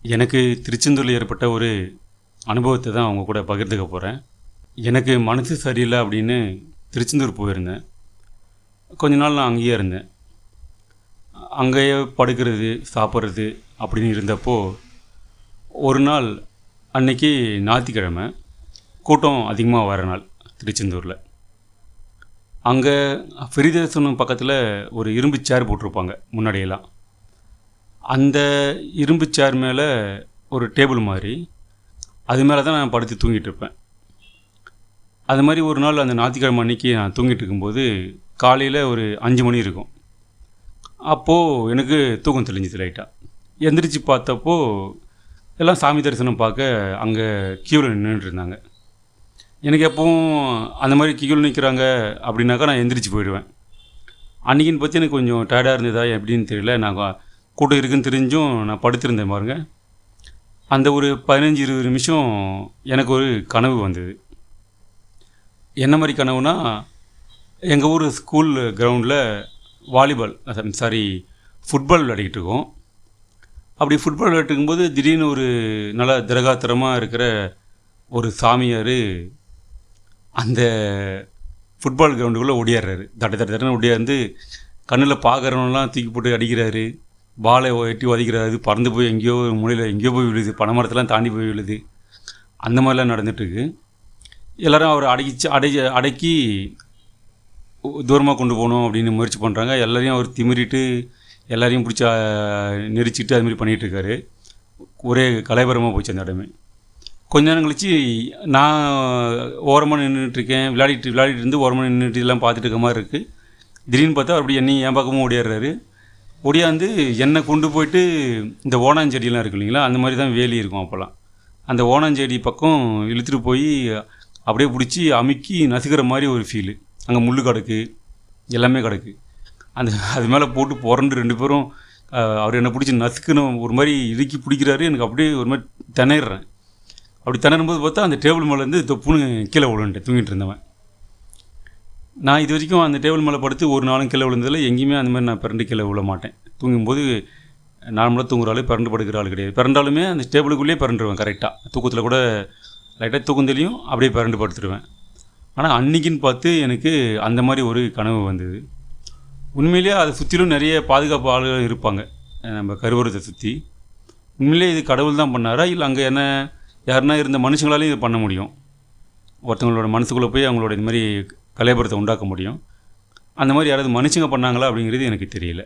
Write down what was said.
எனக்கு திருச்செந்தூரில் ஏற்பட்ட ஒரு அனுபவத்தை தான் அவங்க கூட பகிர்ந்துக்க போகிறேன். எனக்கு மனசு சரியில்லை அப்படின்னு திருச்செந்தூர் போயிருந்தேன். கொஞ்ச நாள் நான் அங்கேயே இருந்தேன். அங்கேயே படுக்கிறது, சாப்பிட்றது அப்படின்னு இருந்தப்போ, ஒரு நாள் அன்னைக்கு ஞாயிற்றுக்கிழமை கூட்டம் அதிகமாக வர நாள் திருச்செந்தூரில். அங்கே ஃப்ரீ தரிசனம் பக்கத்தில் ஒரு இரும்பு சேர் போட்டிருப்பாங்க முன்னாடியெல்லாம். அந்த இரும்பு சேர் மேலே ஒரு டேபிள் மாதிரி, அது மேலே தான் நான் படுத்து தூங்கிட்டு இருப்பேன். அது மாதிரி ஒரு நாள் அந்த ஞாயிற்றுக்கிழமை அன்றைக்கி நான் தூங்கிட்டு இருக்கும்போது காலையில் ஒரு 5 மணி இருக்கும். அப்போது எனக்கு தூக்கம் தெளிஞ்சுது லைட்டாக. எந்திரிச்சு பார்த்தப்போ எல்லாம் சாமி தரிசனம் பார்க்க அங்கே க்யூவில் நின்றுட்டு இருந்தாங்க. எனக்கு எப்பவும் அந்த மாதிரி க்யூவில் நிற்கிறாங்க அப்படின்னாக்கா நான் எந்திரிச்சு போயிடுவேன். அன்றைக்கின்னு பார்த்து எனக்கு கொஞ்சம் டயர்டாக இருந்ததா எப்படின்னு தெரியல. நான் கூட்டம் இருக்குதுன்னு தெரிஞ்சும் நான் படுத்திருந்தேன் பாருங்க. அந்த ஒரு 15-20 நிமிஷம் எனக்கு ஒரு கனவு வந்தது. என்ன மாதிரி கனவுனா, எங்கள் ஊர் ஸ்கூல் கிரவுண்டில் வாலிபால் ஃபுட்பால் விளையாடிக்கிட்டு இருக்கோம். அப்படி ஃபுட்பால் விளையாட்டு இருக்கும்போது திடீர்னு ஒரு நல்ல திரகாத்திரமாக இருக்கிற ஒரு சாமியார் அந்த ஃபுட்பால் கிரவுண்டுக்குள்ளே ஓடியாடுறாரு. தட்டன்னு ஓடியாந்து கண்ணில் பார்க்குறவனெலாம் தூக்கி போட்டு அடிக்கிறாரு. பாலை எட்டி உதைக்கிறாரு. பறந்து போய் எங்கேயோ மூலையில் எங்கேயோ போய் விழுது. பனைமரத்தெல்லாம் தாண்டி போய் விழுது. அந்த மாதிரிலாம் நடந்துகிட்ருக்கு. எல்லோரும் அவரை அடக்கி தூரமாக கொண்டு போகணும் அப்படின்னு முயற்சி பண்ணுறாங்க. எல்லோரையும் அவர் திமிரிட்டு எல்லாரையும் பிடிச்சி நெரிச்சிட்டு அதுமாதிரி பண்ணிகிட்ருக்காரு. ஒரே கலைபரமாக போச்சு அந்த இடமே. கொஞ்ச நேரம் கழித்து நான் ஓரமாக நின்றுட்டுருக்கேன். விளையாடிட்டு இருந்து ஓரமாக நின்றுட்டு இதெல்லாம் பார்த்துட்டு இருக்க மாதிரி இருக்குது. திடீர்னு பார்த்தா அப்படி என்னையும் என் பக்கமும் ஓடியாடுறாரு. ஓடியாந்து என்னை கொண்டு போயிட்டு இந்த ஓணாஞ்செடியெலாம் இருக்கு இல்லைங்களா, அந்த மாதிரி தான் வேலி இருக்கும் அப்போல்லாம். அந்த ஓணாஞ்செடி பக்கம் இழுத்துட்டு போய் அப்படியே பிடிச்சி அமுக்கி நசுக்கிற மாதிரி ஒரு ஃபீலு. அங்கே முள் கிடக்கு, எல்லாமே கிடக்கு. அது மேலே போட்டு புரண்டு 2 பேரும் அவர் என்னை பிடிச்சி நசுக்கணும் ஒரு மாதிரி இறுக்கி பிடிக்கிறாரு. எனக்கு அப்படியே ஒரு மாதிரி திணறேன். அப்படி திணறும்போது பார்த்தா அந்த டேபிள் மேலேருந்து தொப்புன்னு கீழே விழுந்துட்டேன் தூங்கிட்டு இருந்தவன். நான் இது வரைக்கும் அந்த டேபிள் மேலே படுத்து ஒரு நாளும் கீழே விழுந்ததில் எங்கேயுமே அந்த மாதிரி நான் பிறண்டு கீழே விழ மாட்டேன். தூங்கும்போது நார்மலாக தூங்குற ஆள், பிறண்டு படுக்கிற ஆள் கிடையாது. பிறண்டாலுமே அந்த டேபிளுக்குள்ளேயே பிறண்டுருவேன் கரெக்டாக. தூக்கத்தில் கூட லைட்டாக தூக்கம் தெரியும், அப்படியே பிறண்டு படுத்துடுவேன். ஆனால் அன்றைக்கின்னு பார்த்து எனக்கு அந்த மாதிரி ஒரு கனவு வந்தது. உண்மையிலேயே அதை சுற்றிலும் நிறைய பாதுகாப்பு ஆளுகள் இருப்பாங்க நம்ம கருவூரத்தை சுற்றி. உண்மையிலே இது கடவுள் தான் பண்ணாரா, இல்லை அங்கே யாருன்னா இருந்த மனுஷங்களாலையும் இது பண்ண முடியும்? ஒருத்தவங்களோட மனசுக்குள்ளே போய் அவங்களோட இது மாதிரி கலைபுரத்தை உண்டாக்க முடியும். அந்த மாதிரி யாராவது மனுஷங்க பண்ணாங்களா அப்படிங்கிறது எனக்கு தெரியல.